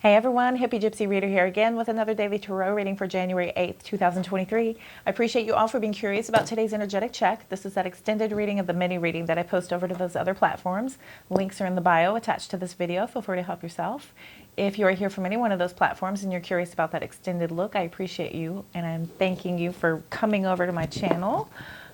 Hey everyone, Hippygypsyreader here again with another daily tarot reading for January 8th, 2023. I appreciate you all for being curious about today's energetic check. This is that extended reading of the mini reading that I post over to those other platforms. Links are in the bio attached to this video. Feel free to help yourself. If you are here from any one of those platforms and you're curious about that extended look, I appreciate you and I'm thanking you for coming over to my channel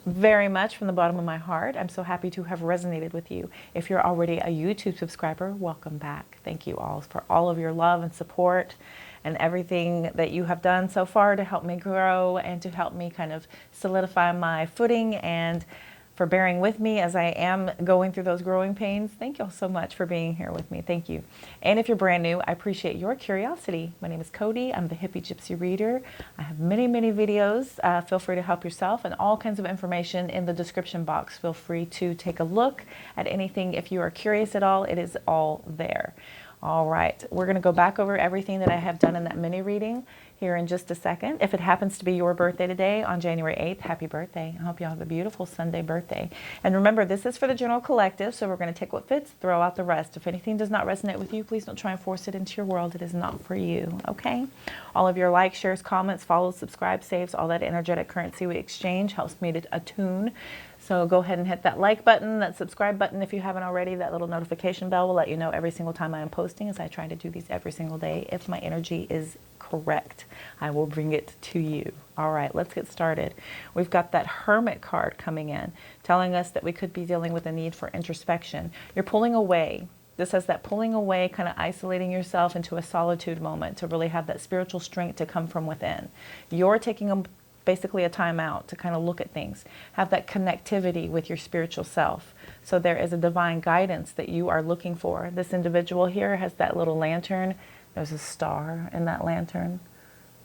very much from the bottom of my heart. I'm so happy to have resonated with you. If you're already a YouTube subscriber, welcome back. Thank you all for all of your love and support and everything that you have done so far to help me grow and to help me kind of solidify my footing, and for bearing with me as I am going through those growing pains. Thank you all so much for being here with me. Thank you. And if you're brand new, I appreciate your curiosity. My name is Cody. I'm the Hippygypsyreader. I have many videos. Feel free to help yourself, and all kinds of information in the description box. Feel free to take a look at anything. If you are curious at all, it is all there. All right, we're going to go back over everything that I have done in that mini reading here in just a second. If it happens to be your birthday today on January 8th, happy birthday. I hope you all have a beautiful Sunday birthday. And remember, this is for the general collective, so we're going to take what fits, throw out the rest. If anything does not resonate with you, please don't try and force it into your world. It is not for you, okay? All of your likes, shares, comments, follows, subscribe, saves, all that energetic currency we exchange helps me to attune. So go ahead and hit that like button, that subscribe button if you haven't already. That little notification bell will let you know every single time I am posting, as I try to do these every single day. If my energy is correct, I will bring it to you. All right, let's get started. We've got that Hermit card coming in, telling us that we could be dealing with a need for introspection. You're pulling away. This has that pulling away, kind of isolating yourself into a solitude moment to really have that spiritual strength to come from within. You're taking basically a time out to kind of look at things, have that connectivity with your spiritual self. So there is a divine guidance that you are looking for. This individual here has that little lantern. There's a star in that lantern.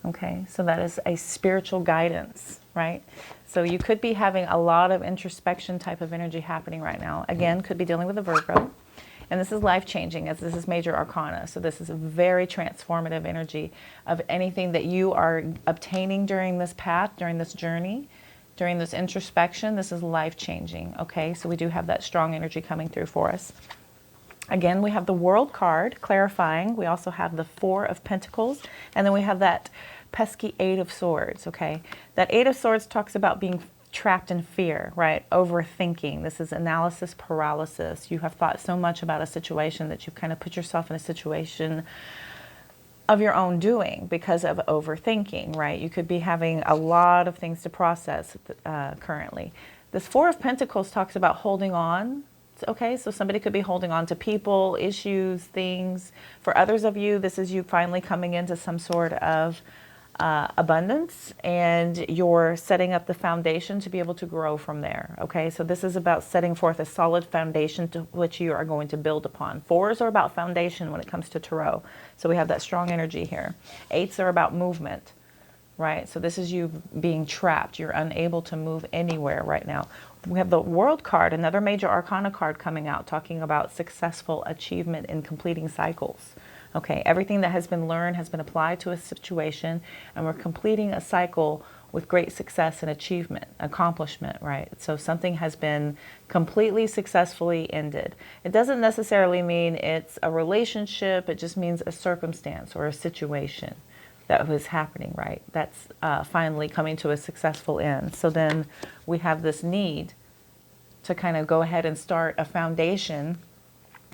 Okay, so that is a spiritual guidance, right? So you could be having a lot of introspection type of energy happening right now. Again, could be dealing with a Virgo. And this is life-changing, as this is major arcana. So this is a very transformative energy of anything that you are obtaining during this path, during this journey, during this introspection. This is life-changing, okay? So we do have that strong energy coming through for us. Again, we have the World card, clarifying. We also have the Four of Pentacles. And then we have that pesky Eight of Swords, okay? That Eight of Swords talks about being trapped in fear, right? Overthinking. This is analysis paralysis. You have thought so much about a situation that you've kind of put yourself in a situation of your own doing because of overthinking, right? You could be having a lot of things to process currently. This Four of Pentacles talks about holding on. Okay, so somebody could be holding on to people, issues, things. For others of you, this is you finally coming into some sort of abundance, and you're setting up the foundation to be able to grow from there. Okay, so this is about setting forth a solid foundation to which you are going to build upon. Fours are about foundation when it comes to tarot, so we have that strong energy here. Eights are about movement, right? So this is you being trapped. You're unable to move anywhere right now. We have the World card, another major arcana card coming out, talking about successful achievement in completing cycles. Okay, everything that has been learned has been applied to a situation, and we're completing a cycle with great success and achievement, accomplishment, right? So something has been completely successfully ended. It doesn't necessarily mean it's a relationship, it just means a circumstance or a situation that was happening, right? That's finally coming to a successful end. So then we have this need to kind of go ahead and start a foundation,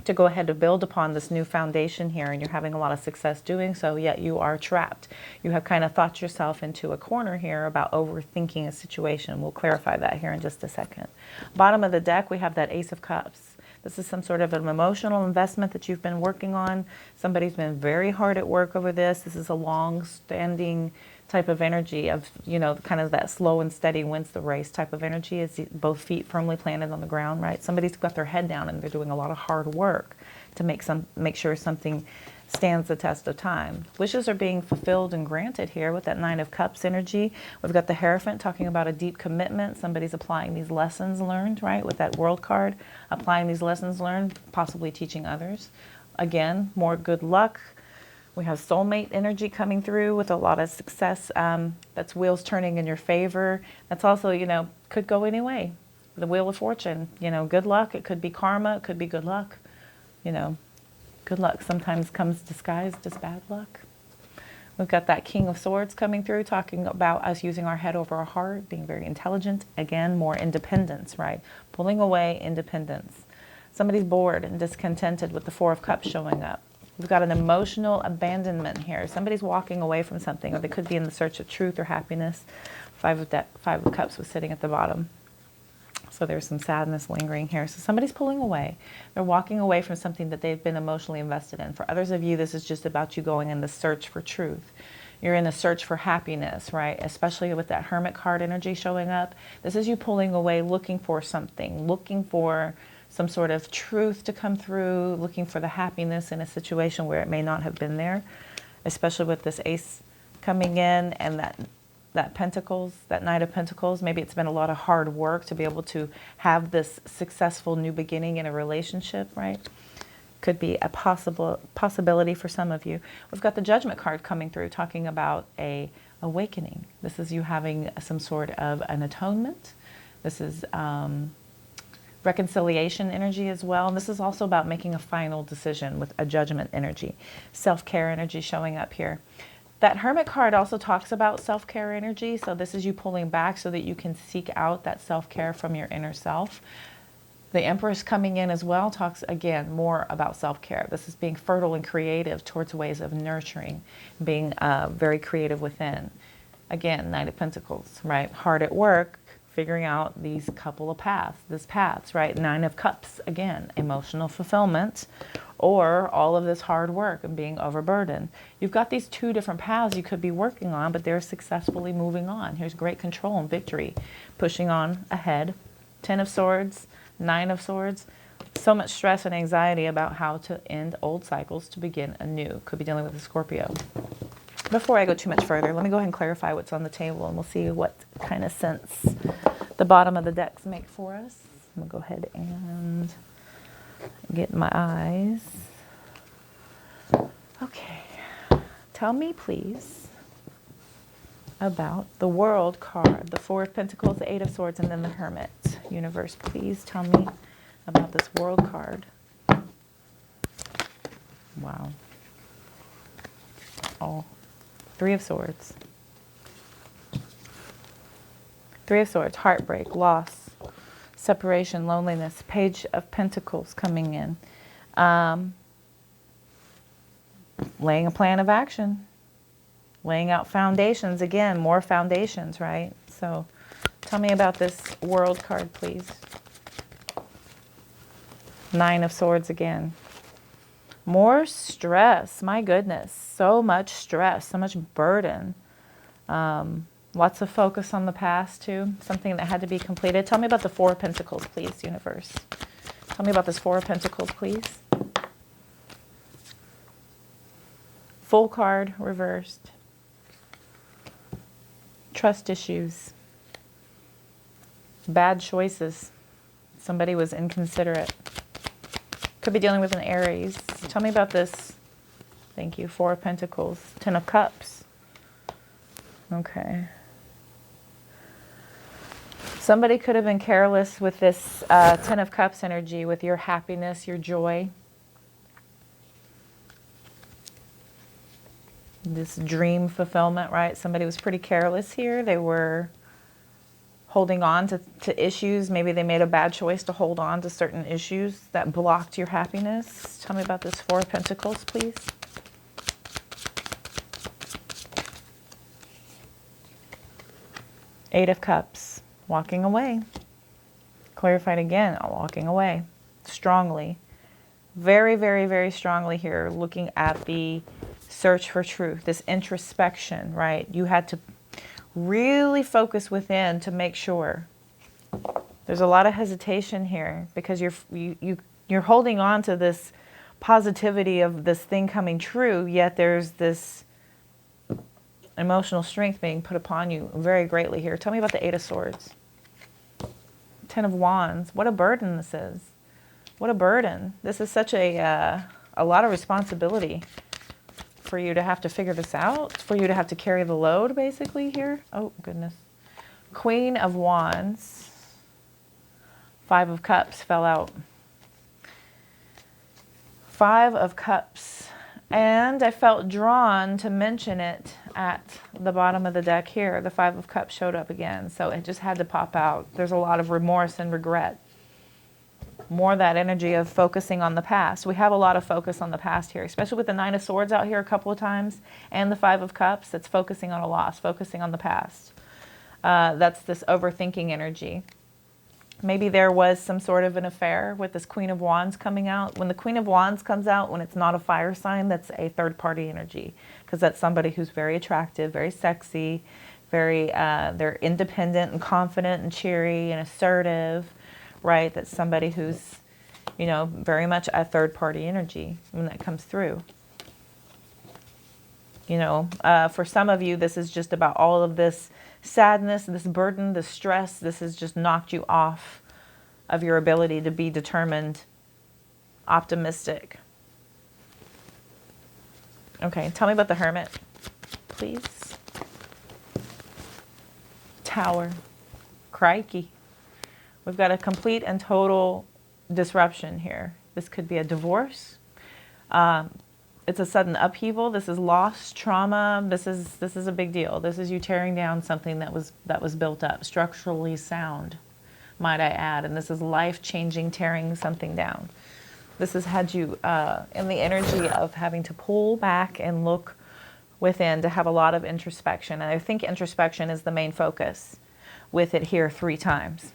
to go ahead to build upon this new foundation here, and you're having a lot of success doing so, yet you are trapped. You have kind of thought yourself into a corner here about overthinking a situation. We'll clarify that here in just a second. Bottom of the deck, we have that Ace of Cups. This is some sort of an emotional investment that you've been working on. Somebody's been very hard at work over this. This is a long-standing type of energy of, you know, kind of that slow and steady wins the race type of energy, is both feet firmly planted on the ground, right? Somebody's got their head down and they're doing a lot of hard work to make sure something stands the test of time. Wishes are being fulfilled and granted here with that Nine of Cups energy. We've got the Hierophant talking about a deep commitment. Somebody's applying these lessons learned, right? With that World card, applying these lessons learned, possibly teaching others. Again, more good luck. We have soulmate energy coming through with a lot of success. That's wheels turning in your favor. That's also, you know, could go any way. The Wheel of Fortune, you know, good luck. It could be karma. It could be good luck. You know, Good luck sometimes comes disguised as bad luck. We've got that King of Swords coming through, talking about us using our head over our heart, being very intelligent. Again, more independence, right? Pulling away, independence. Somebody's bored and discontented with the Four of Cups showing up. We've got an emotional abandonment here. Somebody's walking away from something, or they could be in the search of truth or happiness. Five of Cups was sitting at the bottom. So there's some sadness lingering here. So somebody's pulling away. They're walking away from something that they've been emotionally invested in. For others of you, this is just about you going in the search for truth. You're in the search for happiness, right? Especially with that Hermit card energy showing up. This is you pulling away, looking for something, looking for some sort of truth to come through, looking for the happiness in a situation where it may not have been there, especially with this Ace coming in and that Pentacles, that Knight of Pentacles. Maybe it's been a lot of hard work to be able to have this successful new beginning in a relationship, right? Could be a possibility for some of you. We've got the Judgment card coming through, talking about a awakening. This is you having some sort of an atonement. This is reconciliation energy as well. And this is also about making a final decision with a Judgment energy. Self-care energy showing up here. That Hermit card also talks about self-care energy. So this is you pulling back so that you can seek out that self-care from your inner self. The Empress coming in as well talks, again, more about self-care. This is being fertile and creative towards ways of nurturing, being very creative within. Again, Knight of Pentacles, right? Hard at work, figuring out these couple of paths, right? Nine of Cups, again, emotional fulfillment, or all of this hard work and being overburdened. You've got these two different paths you could be working on, but they're successfully moving on. Here's great control and victory, pushing on ahead. 10 of Swords, 9 of Swords. So much stress and anxiety about how to end old cycles to begin anew. Could be dealing with a Scorpio. Before I go too much further, let me go ahead and clarify what's on the table, and we'll see what kind of sense the bottom of the decks make for us. I'm going to go ahead and get my eyes. Okay. Tell me, please, about the World card, the Four of Pentacles, the Eight of Swords, and then the Hermit. Universe, please tell me about this World card. Wow. Oh. Three of Swords. Three of Swords, heartbreak, loss, separation, loneliness. Page of Pentacles coming in. Laying a plan of action. Laying out foundations. Again, more foundations, right? So tell me about this World card, please. Nine of Swords again. More stress, my goodness, so much stress, so much burden. Lots of focus on the past too, something that had to be completed. Tell me about the Four of Pentacles, please, universe. Tell me about this Four of Pentacles, please. Full card, reversed. Trust issues. Bad choices. Somebody was inconsiderate. Could be dealing with an Aries. Tell me about this. Thank you. Four of Pentacles. 10 of Cups. Okay. Somebody could have been careless with this 10 of Cups energy, with your happiness, your joy. This dream fulfillment, right? Somebody was pretty careless here. They were holding on to issues. Maybe they made a bad choice to hold on to certain issues that blocked your happiness. Tell me about this Four of Pentacles, please. Eight of Cups, walking away. Clarified again, walking away. Strongly. Very, very, very strongly here, looking at the search for truth, this introspection, right? You had to really focus within to make sure. There's a lot of hesitation here because you're holding on to this positivity of this thing coming true, yet there's this emotional strength being put upon you very greatly here. Tell me about the Eight of Swords. 10 of Wands. What a burden this is. What a burden. This is such a lot of responsibility for you to have to figure this out, for you to have to carry the load, basically, here. Oh, goodness. Queen of Wands. Five of Cups fell out. Five of Cups. And I felt drawn to mention it at the bottom of the deck here. The Five of Cups showed up again, so it just had to pop out. There's a lot of remorse and regret. More that energy of focusing on the past. We have a lot of focus on the past here, especially with the Nine of Swords out here a couple of times, and the Five of Cups. It's focusing on a loss, focusing on the past. That's this overthinking energy. Maybe there was some sort of an affair with this Queen of Wands coming out. When the Queen of Wands comes out, when it's not a fire sign, that's a third-party energy, because that's somebody who's very attractive, very sexy, they're independent and confident and cheery and assertive, right? That's somebody who's, you know, very much a third-party energy when that comes through. You know, for some of you, this is just about all of this sadness, this burden, this stress. This has just knocked you off of your ability to be determined, optimistic. Okay, tell me about the Hermit, please. Tower. Crikey. We've got a complete and total disruption here. This could be a divorce. It's a sudden upheaval. This is loss, trauma. This is a big deal. This is you tearing down something that was built up, structurally sound, might I add. And this is life-changing, tearing something down. This has had you in the energy of having to pull back and look within, to have a lot of introspection. And I think introspection is the main focus with it here 3 times.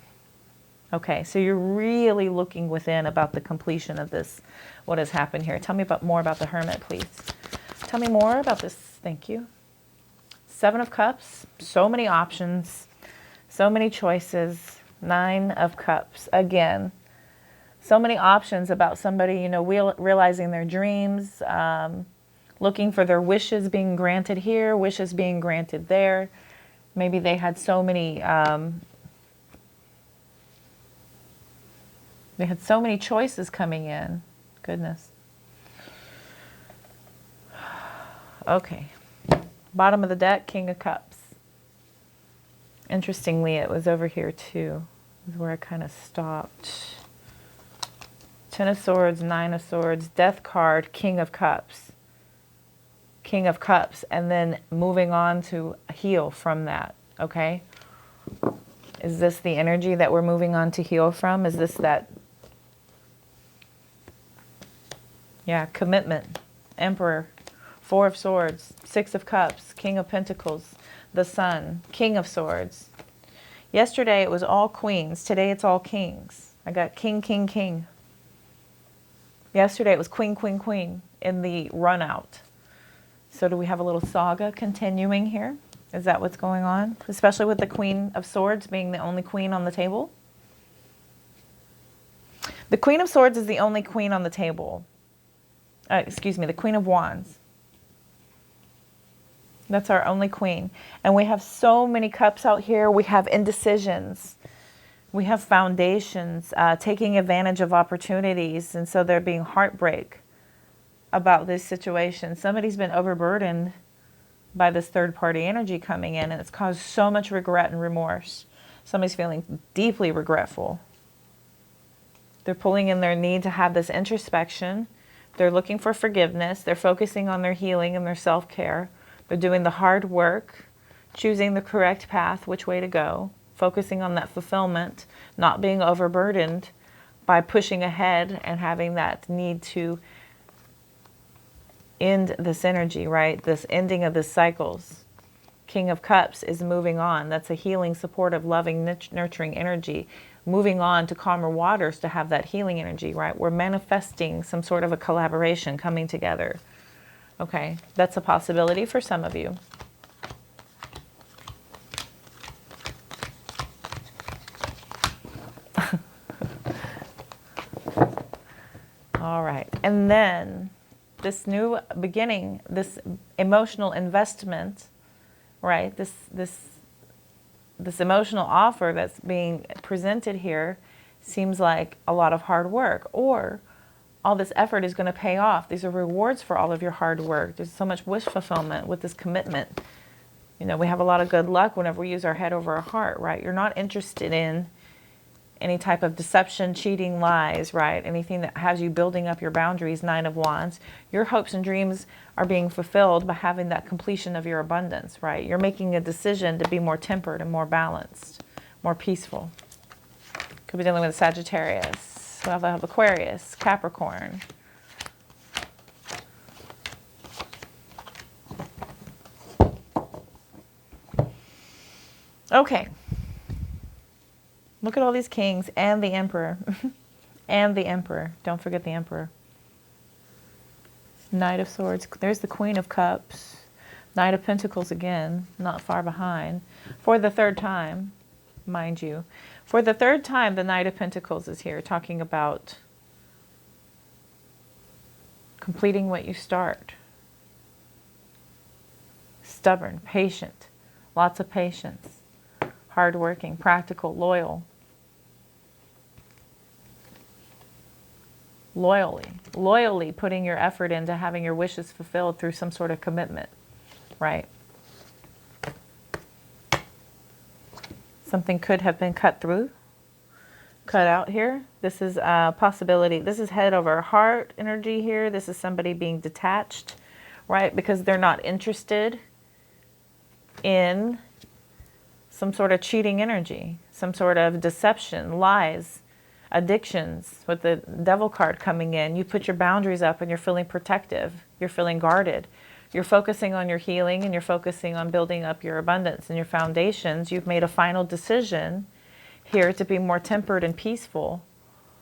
Okay, so you're really looking within about the completion of this, what has happened here. Tell me more about the Hermit, please. Tell me more about this. Thank you. Seven of Cups, so many options, so many choices. Nine of Cups, again, so many options about somebody, you know, realizing their dreams, looking for their wishes being granted here, wishes being granted there. Maybe they had so many... They had so many choices coming in. Goodness. Okay. Bottom of the deck, King of Cups. Interestingly, it was over here too. This is where I kind of stopped. Ten of Swords, Nine of Swords, Death card, King of Cups. King of Cups. And then moving on to heal from that. Okay? Is this the energy that we're moving on to heal from? Is this that... Yeah, commitment, Emperor, Four of Swords, Six of Cups, King of Pentacles, the Sun, King of Swords. Yesterday it was all queens. Today it's all kings. I got king, king, king. Yesterday it was queen, queen, queen in the run out. So do we have a little saga continuing here? Is that what's going on? Especially with the Queen of Swords being the only queen on the table. The Queen of Swords is the only queen on the table. Excuse me, the Queen of Wands. That's our only queen. And we have so many cups out here. We have indecisions. We have foundations, taking advantage of opportunities. And so there being heartbreak about this situation. Somebody's been overburdened by this third-party energy coming in, and it's caused so much regret and remorse. Somebody's feeling deeply regretful. They're pulling in their need to have this introspection. They're looking for forgiveness. They're focusing on their healing and their self-care. They're doing the hard work, choosing the correct path, which way to go, focusing on that fulfillment, not being overburdened by pushing ahead and having that need to end this energy, right? This ending of the cycles. King of Cups is moving on. That's a healing, supportive, loving, nurturing energy. Moving on to calmer waters to have that healing energy, right? We're manifesting some sort of a collaboration coming together. Okay, that's a possibility for some of you. All right, and then this new beginning, this emotional investment, right? This emotional offer that's being presented here seems like a lot of hard work, or all this effort is going to pay off. These are rewards for all of your hard work. There's so much wish fulfillment with this commitment. You know, we have a lot of good luck whenever we use our head over our heart, right? You're not interested in any type of deception, cheating, lies, right? Anything that has you building up your boundaries, 9 of Wands. Your hopes and dreams are being fulfilled by having that completion of your abundance, right? You're making a decision to be more tempered and more balanced, more peaceful. Could be dealing with Sagittarius. We also have Aquarius, Capricorn. Okay. Look at all these kings and the Emperor. And the Emperor. Don't forget the Emperor. Knight of Swords. There's the Queen of Cups. Knight of Pentacles again, not far behind. For the third time, mind you. For the third time, the Knight of Pentacles is here, talking about completing what you start. Stubborn, patient, lots of patience. Hardworking, practical, loyal. Loyally putting your effort into having your wishes fulfilled through some sort of commitment, right? Something could have been cut out here. This is a possibility. This is head over heart energy here. This is somebody being detached, right? Because they're not interested in some sort of cheating energy, some sort of deception, lies, addictions. With the Devil card coming in, you put your boundaries up and you're feeling protective. You're feeling guarded. You're focusing on your healing and you're focusing on building up your abundance and your foundations. You've made a final decision here to be more tempered and peaceful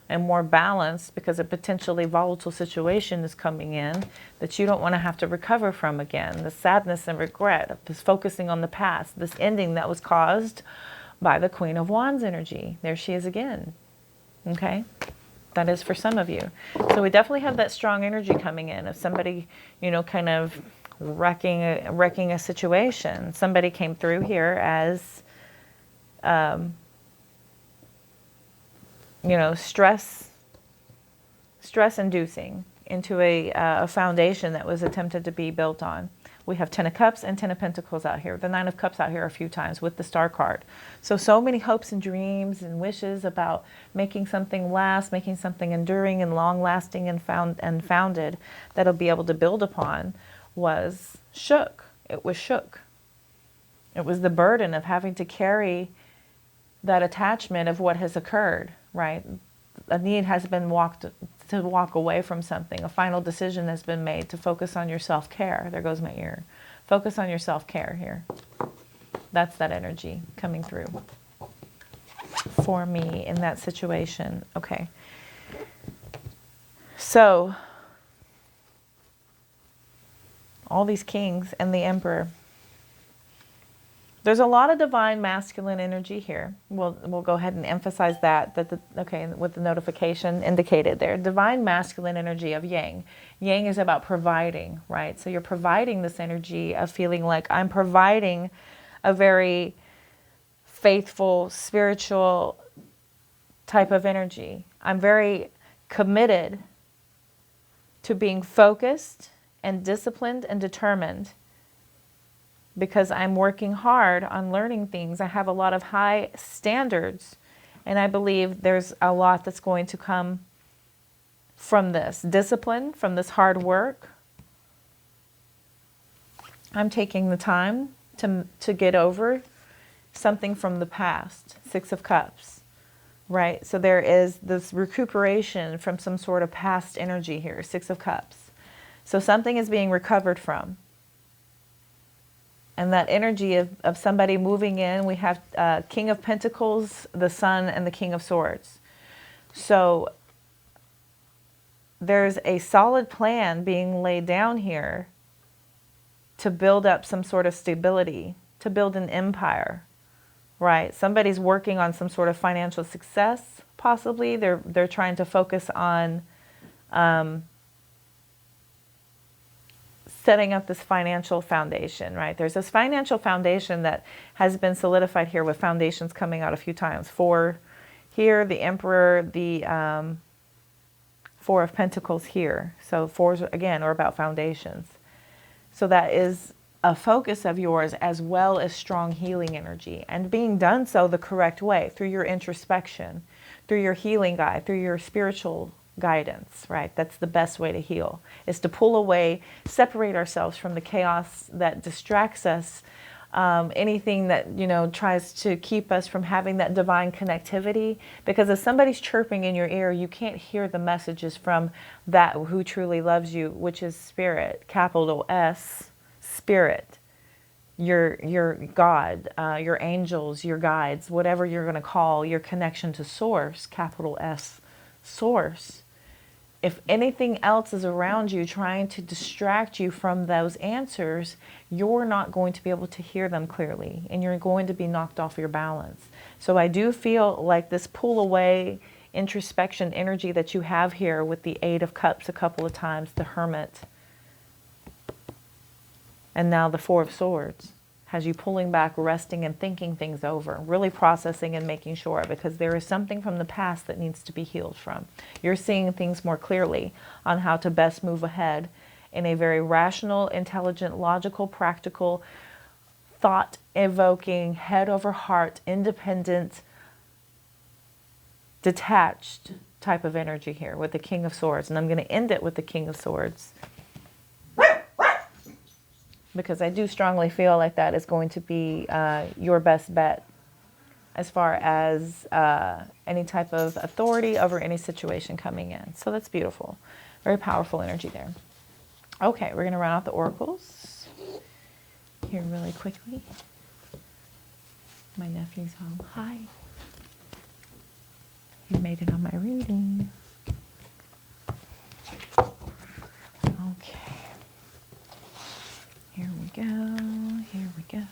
and more balanced because a potentially volatile situation is coming in that you don't want to have to recover from again. The sadness and regret of this focusing on the past, this ending that was caused by the Queen of Wands energy. There she is again. Okay? That is for some of you. So we definitely have that strong energy coming in of somebody, you know, kind of wrecking a situation. Somebody came through here as you know, stress-inducing into a foundation that was attempted to be built on. We have 10 of Cups and 10 of Pentacles out here. The 9 of Cups out here a few times with the Star card. So many hopes and dreams and wishes about making something last, making something enduring and long-lasting and founded that'll be able to build upon was shook. It was shook. It was the burden of having to carry that attachment of what has occurred, right? A need has been to walk away from something. A final decision has been made to focus on your self-care. There goes my ear. Focus on your self-care here. That's that energy coming through for me in that situation. Okay. So, all these kings and the Emperor. There's a lot of divine masculine energy here. We'll go ahead and emphasize that okay, with the notification indicated there. Divine masculine energy of Yang. Yang is about providing, right? So you're providing this energy of feeling like I'm providing a very faithful, spiritual type of energy. I'm very committed to being focused and disciplined and determined, because I'm working hard on learning things. I have a lot of high standards, and I believe there's a lot that's going to come from this discipline, from this hard work. I'm taking the time to get over something from the past. 6 of Cups, right? So there is this recuperation from some sort of past energy here, 6 of Cups. So something is being recovered from. And that energy of somebody moving in, we have King of Pentacles, the Sun, and the King of Swords. So there's a solid plan being laid down here to build up some sort of stability, to build an empire, right? Somebody's working on some sort of financial success, possibly. They're trying to focus on setting up this financial foundation, right? There's this financial foundation that has been solidified here with foundations coming out a few times. 4 here, the Emperor, the 4 of Pentacles here. So 4s, again, are about foundations. So that is a focus of yours, as well as strong healing energy, and being done so the correct way through your introspection, through your healing guide, through your spiritual guidance, right? That's the best way to heal, is to pull away, separate ourselves from the chaos that distracts us, anything that, you know, tries to keep us from having that divine connectivity. Because if somebody's chirping in your ear, you can't hear the messages from that who truly loves you, which is spirit, capital S, spirit, your God, your angels, your guides, whatever you're going to call your connection to source, capital S, source. If anything else is around you trying to distract you from those answers, you're not going to be able to hear them clearly, and you're going to be knocked off your balance. So I do feel like this pull away introspection energy that you have here with the Eight of Cups a couple of times, the Hermit, and now the Four of Swords, has you pulling back, resting, and thinking things over, really processing and making sure, because there is something from the past that needs to be healed from. You're seeing things more clearly on how to best move ahead in a very rational, intelligent, logical, practical, thought-evoking, head over heart, independent, detached type of energy here with the King of Swords. And I'm going to end it with the King of Swords, because I do strongly feel like that is going to be your best bet as far as any type of authority over any situation coming in. So that's beautiful. Very powerful energy there. Okay, we're going to run out the oracles here really quickly. My nephew's home. Hi. You made it on my reading. Okay. Here we go, here we go,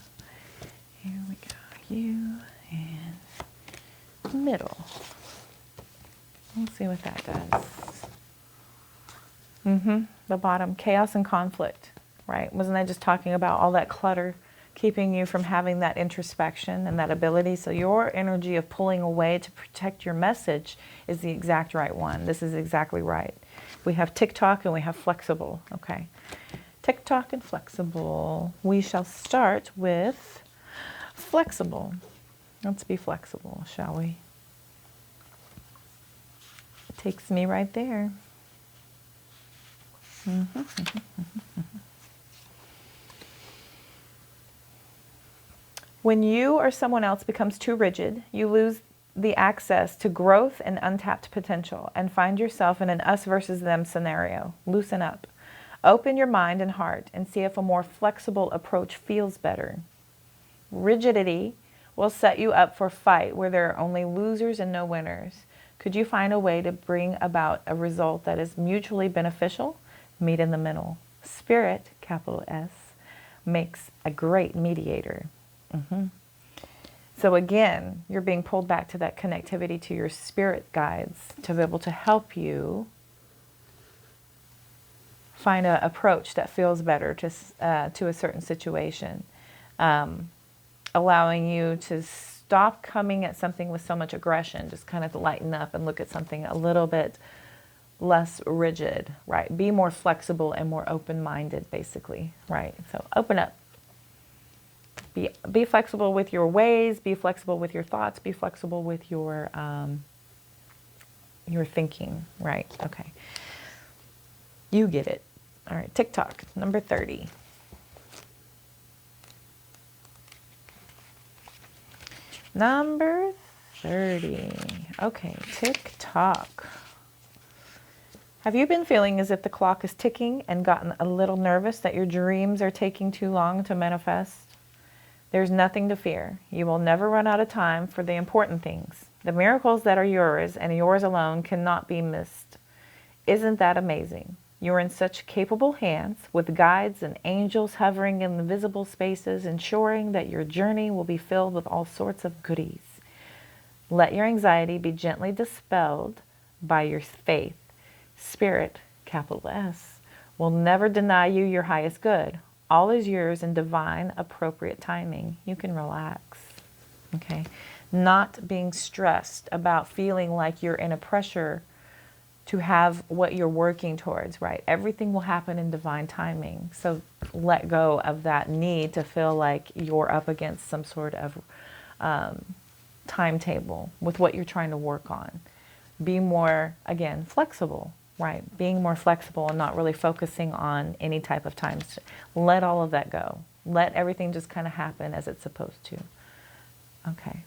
here we go. You and middle. Let's see what that does. The bottom, chaos and conflict, right? Wasn't I just talking about all that clutter keeping you from having that introspection and that ability? So your energy of pulling away to protect your message is the exact right one. This is exactly right. We have TikTok and we have flexible, okay? TikTok and flexible. We shall start with flexible. Let's be flexible, shall we? It takes me right there. When you or someone else becomes too rigid, you lose the access to growth and untapped potential and find yourself in an us versus them scenario. Loosen up. Open your mind and heart and see if a more flexible approach feels better. Rigidity will set you up for a fight where there are only losers and no winners. Could you find a way to bring about a result that is mutually beneficial? Meet in the middle. Spirit, capital S, makes a great mediator. So again, you're being pulled back to that connectivity to your spirit guides to be able to help you find an approach that feels better to a certain situation, allowing you to stop coming at something with so much aggression, just kind of lighten up and look at something a little bit less rigid, right? Be more flexible and more open-minded, basically, right? So open up. Be flexible with your ways, be flexible with your thoughts, be flexible with your thinking, right? Okay. You get it. All right, TikTok, number 30. Number 30. Okay, TikTok. Have you been feeling as if the clock is ticking and gotten a little nervous that your dreams are taking too long to manifest? There's nothing to fear. You will never run out of time for the important things. The miracles that are yours and yours alone cannot be missed. Isn't that amazing? You're in such capable hands with guides and angels hovering in the visible spaces, ensuring that your journey will be filled with all sorts of goodies. Let your anxiety be gently dispelled by your faith. Spirit, capital S, will never deny you your highest good. All is yours in divine, appropriate timing. You can relax, okay? Not being stressed about feeling like you're in a pressure to have what you're working towards, right? Everything will happen in divine timing. So let go of that need to feel like you're up against some sort of timetable with what you're trying to work on. Be more, again, flexible, right? Being more flexible and not really focusing on any type of time. Let all of that go. Let everything just kind of happen as it's supposed to. Okay.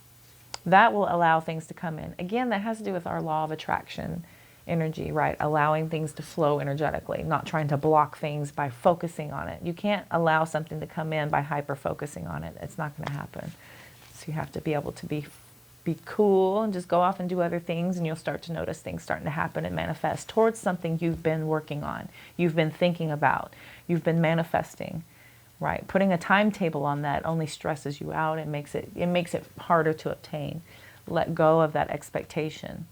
That will allow things to come in. Again, that has to do with our law of attraction energy, right? Allowing things to flow energetically, not trying to block things by focusing on it. You can't allow something to come in by hyper-focusing on it. It's not going to happen. So you have to be able to be cool and just go off and do other things, and you'll start to notice things starting to happen and manifest towards something you've been working on, you've been thinking about, you've been manifesting, right? Putting a timetable on that only stresses you out. It makes it harder to obtain. Let go of that expectation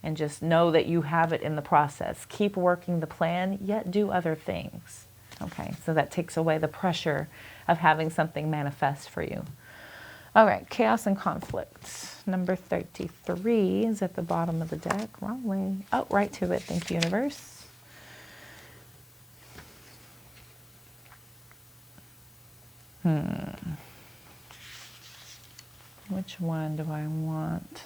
and just know that you have it in the process. Keep working the plan, yet do other things. Okay, so that takes away the pressure of having something manifest for you. All right, chaos and conflict. Number 33 is at the bottom of the deck. Wrong way. Oh, right to it. Thank you, universe. Which one do I want?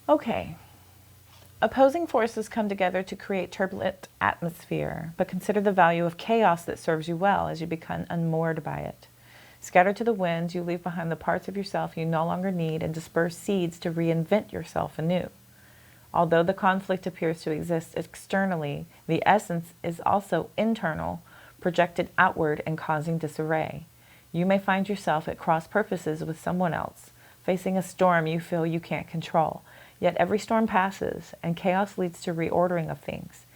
Okay. Opposing forces come together to create turbulent atmosphere, but consider the value of chaos that serves you well as you become unmoored by it. Scattered to the winds, you leave behind the parts of yourself you no longer need and disperse seeds to reinvent yourself anew. Although the conflict appears to exist externally, the essence is also internal, projected outward and causing disarray. You may find yourself at cross purposes with someone else, facing a storm you feel you can't control. Yet every storm passes, and chaos leads to reordering of things.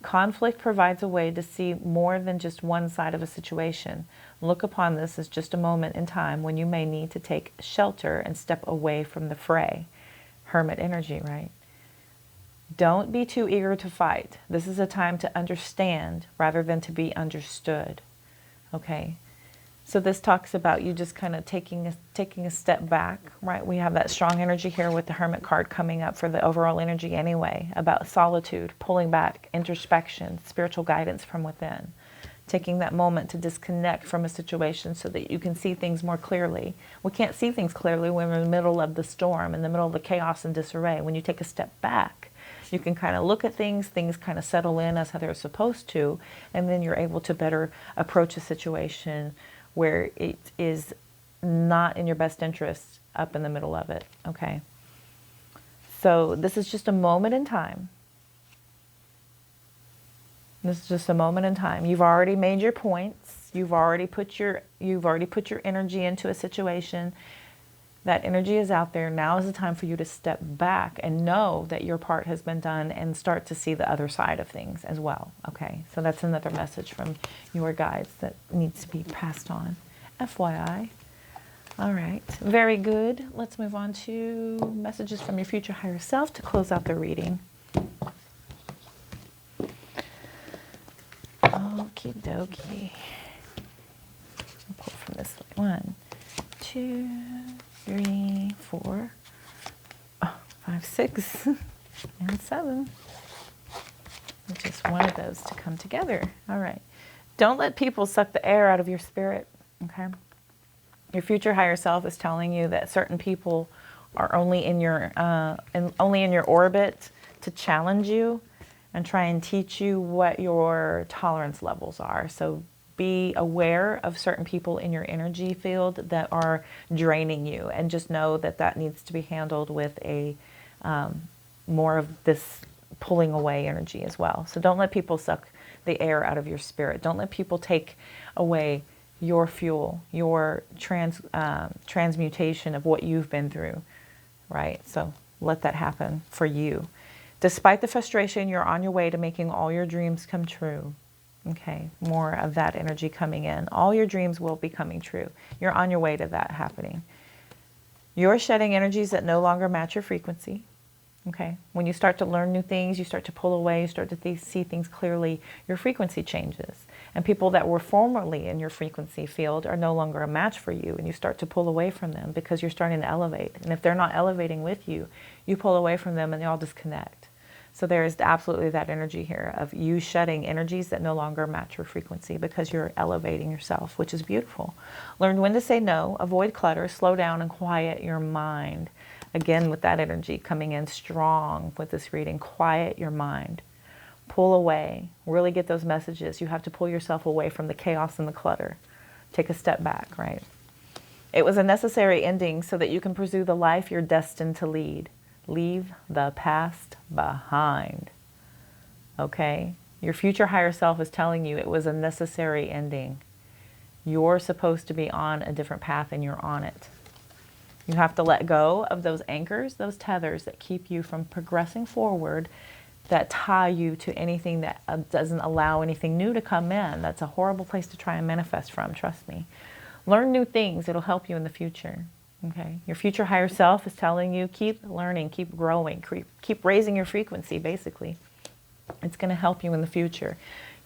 Conflict provides a way to see more than just one side of a situation. Look upon this as just a moment in time when you may need to take shelter and step away from the fray. Hermit energy, right? Don't be too eager to fight. This is a time to understand rather than to be understood. Okay? So this talks about you just kind of taking a step back, right? We have that strong energy here with the Hermit card coming up for the overall energy anyway, about solitude, pulling back, introspection, spiritual guidance from within. Taking that moment to disconnect from a situation so that you can see things more clearly. We can't see things clearly when we're in the middle of the storm, in the middle of the chaos and disarray. When you take a step back, you can kind of look at things kind of settle in as how they're supposed to, and then you're able to better approach a situation where it is not in your best interest up in the middle of it, okay? So this is just a moment in time. This is just a moment in time. You've already made your points. You've already put your energy into a situation. That energy is out there. Now is the time for you to step back and know that your part has been done and start to see the other side of things as well. Okay, so that's another message from your guides that needs to be passed on. FYI. All right, very good. Let's move on to messages from your future higher self to close out the reading. Okie dokie. I'll pull from this way. 1, 2, 3, 4, 5, 6, and 7. Just one of those to come together. All right. Don't let people suck the air out of your spirit. Okay. Your future higher self is telling you that certain people are only in your orbit to challenge you and try and teach you what your tolerance levels are. So be aware of certain people in your energy field that are draining you, and just know that that needs to be handled with a more of this pulling away energy as well. So don't let people suck the air out of your spirit. Don't let people take away your fuel, your transmutation of what you've been through, right? So let that happen for you. Despite the frustration, you're on your way to making all your dreams come true. Okay, more of that energy coming in. All your dreams will be coming true. You're on your way to that happening. You're shedding energies that no longer match your frequency. Okay, when you start to learn new things, you start to pull away, you start to see things clearly, your frequency changes. And people that were formerly in your frequency field are no longer a match for you, and you start to pull away from them because you're starting to elevate. And if they're not elevating with you, you pull away from them and they all disconnect. So there is absolutely that energy here of you shedding energies that no longer match your frequency because you're elevating yourself, which is beautiful. Learn when to say no, avoid clutter, slow down, and quiet your mind. Again, with that energy coming in strong with this reading, quiet your mind. Pull away. Really get those messages. You have to pull yourself away from the chaos and the clutter. Take a step back, right? It was a necessary ending so that you can pursue the life you're destined to lead. Leave the past behind. Okay? Your future higher self is telling you it was a necessary ending. You're supposed to be on a different path and you're on it. You have to let go of those anchors, those tethers that keep you from progressing forward, that tie you to anything that doesn't allow anything new to come in. That's a horrible place to try and manifest from, trust me. Learn new things. It'll help you in the future. Okay? Your future higher self is telling you, keep learning, keep growing, keep raising your frequency, basically. It's going to help you in the future.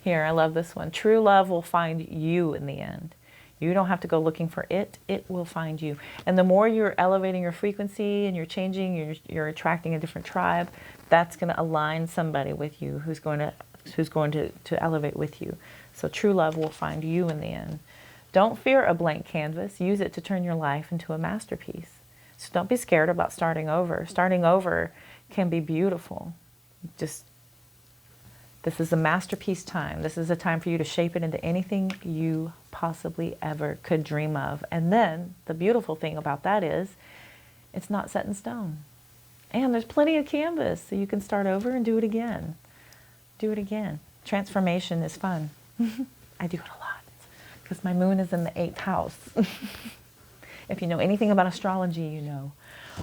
Here, I love this one. True love will find you in the end. You don't have to go looking for it. It will find you. And the more you're elevating your frequency and you're changing, you're attracting a different tribe, that's going to align somebody with you who's going to elevate with you. So true love will find you in the end. Don't fear a blank canvas. Use it to turn your life into a masterpiece. So don't be scared about starting over. Starting over can be beautiful. This is a masterpiece time. This is a time for you to shape it into anything you possibly ever could dream of. And then the beautiful thing about that is it's not set in stone. And there's plenty of canvas, so you can start over and do it again. Do it again. Transformation is fun. I do it a lot because my moon is in the 8th house. If you know anything about astrology, you know.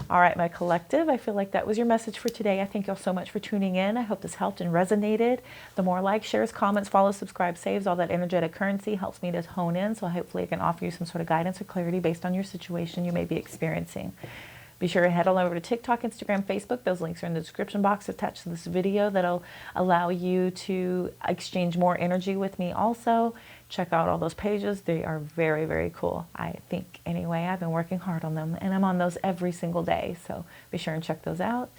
All right, my collective, I feel like that was your message for today. I thank you all so much for tuning in. I hope this helped and resonated. The more likes, shares, comments, follows, subscribe, saves, all that energetic currency helps me to hone in. So hopefully I can offer you some sort of guidance or clarity based on your situation you may be experiencing. Be sure to head on over to TikTok, Instagram, Facebook. Those links are in the description box attached to this video. That'll allow you to exchange more energy with me also. Check out all those pages. They are very, very cool. I think, anyway, I've been working hard on them, and I'm on those every single day. So be sure and check those out.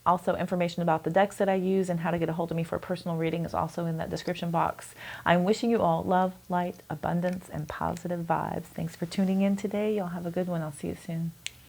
Also, information about the decks that I use and how to get a hold of me for a personal reading is also in that description box. I'm wishing you all love, light, abundance, and positive vibes. Thanks for tuning in today. Y'all have a good one. I'll see you soon.